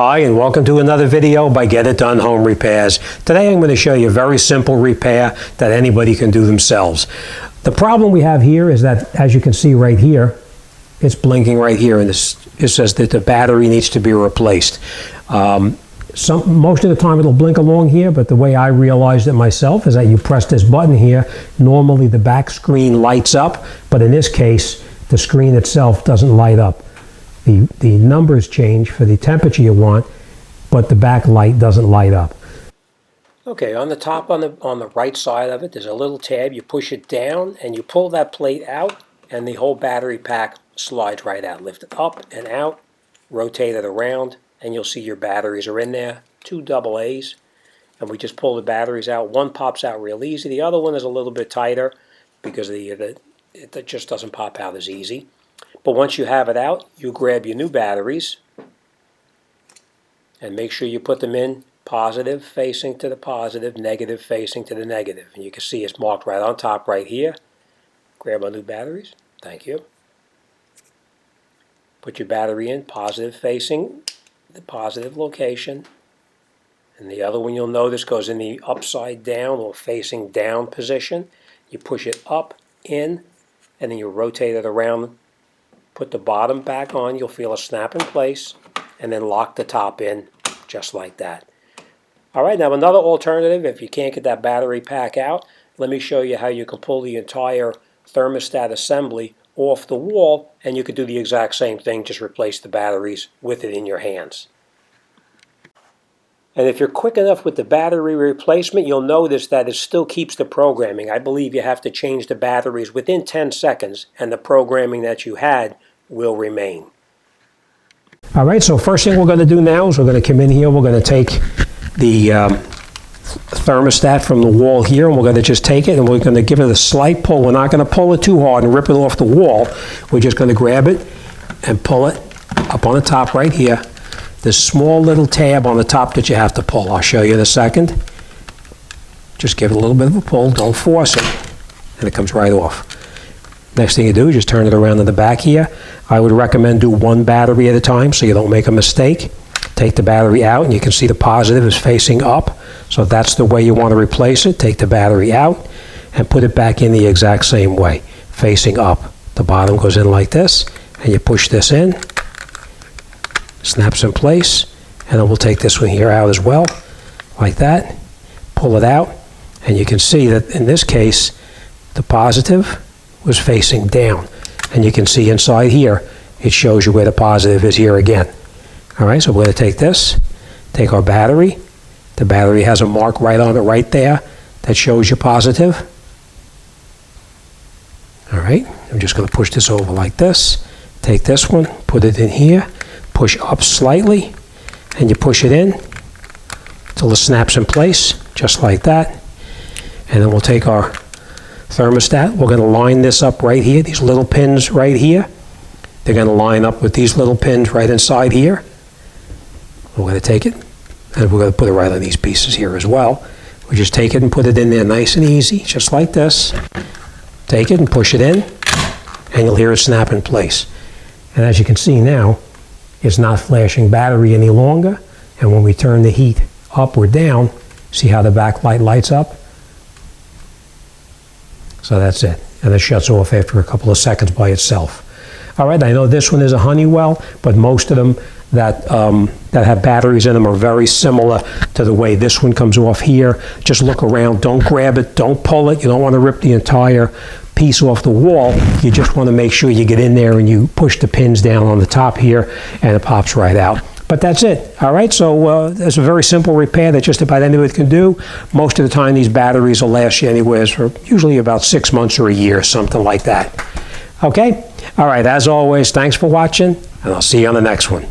Hi, and welcome to another video by Get It Done Home Repairs. Today I'm going to show you a very simple repair that anybody can do themselves. The problem we have here is that, as you can see right here, it's blinking right here, and it says that the battery needs to be replaced. Most of the time it'll blink along here, but the way I realized it myself is that you press this button here. Normally the back screen lights up, but in this case the screen itself doesn't light up. The numbers change for the temperature you want, but the back light doesn't light up. Okay, on the top, on the right side of it, there's a little tab. You push it down and you pull that plate out, and the whole battery pack slides right out. Lift it up and out, rotate it around, and you'll see your batteries are in there. 2 AA's, and we just pull the batteries out. One pops out real easy. The other one is a little bit tighter because it just doesn't pop out as easy. But once you have it out, you grab your new batteries and make sure you put them in positive facing to the positive, negative facing to the negative. And you can see it's marked right on top right here. Grab our new batteries. Thank you. Put your battery in positive facing the positive location. And the other one you'll notice goes in the upside down or facing down position. You push it up, in, and then you rotate it around. Put the bottom back on, you'll feel a snap in place, and then lock the top in just like that. All right, now another alternative, if you can't get that battery pack out, let me show you how you can pull the entire thermostat assembly off the wall, and you could do the exact same thing, just replace the batteries with it in your hands. And if you're quick enough with the battery replacement, you'll notice that it still keeps the programming. I believe you have to change the batteries within 10 seconds, and the programming that you had will remain. All right, so first thing we're going to do now is we're going to come in here. We're going to take the thermostat from the wall here, and we're going to just take it, and we're going to give it a slight pull. We're not going to pull it too hard and rip it off the wall. We're just going to grab it and pull it up on the top right here. This small little tab on the top that you have to pull. I'll show you in a second. Just give it a little bit of a pull. Don't force it. And it comes right off. Next thing you do is just turn it around to the back here. I would recommend do one battery at a time so you don't make a mistake. Take the battery out, and you can see the positive is facing up. So that's the way you want to replace it. Take the battery out and put it back in the exact same way, facing up. The bottom goes in like this, and you push this in. Snaps in place, and then we'll take this one here out as well, like that. Pull it out, and you can see that in this case, the positive was facing down. And you can see inside here, it shows you where the positive is here again. All right, so we're going to take this, take our battery. The battery has a mark right on it right there that shows you positive. All right, I'm just going to push this over like this. Take this one, put it in here. Push up slightly, and you push it in until it snaps in place, just like that. And then we'll take our thermostat. We're going to line this up right here, these little pins right here. They're going to line up with these little pins right inside here. We're going to take it, and we're going to put it right on these pieces here as well. We just take it and put it in there nice and easy, just like this. Take it and push it in, and you'll hear it snap in place. And as you can see now, it's not flashing battery any longer, and when we turn the heat up or down, see how the backlight lights up? So that's it, and it shuts off after a couple of seconds by itself. All right, I know this one is a Honeywell, but most of them that have batteries in them are very similar to the way this one comes off here. Just look around, don't grab it, don't pull it. You don't want to rip the entire piece off the wall. You just want to make sure you get in there and you push the pins down on the top here, and it pops right out. But that's it. All right, so it's a very simple repair that just about anybody can do. Most of the time these batteries will last you anywhere for usually about 6 months or a year, something like that. Okay? All right, as always, thanks for watching, and I'll see you on the next one.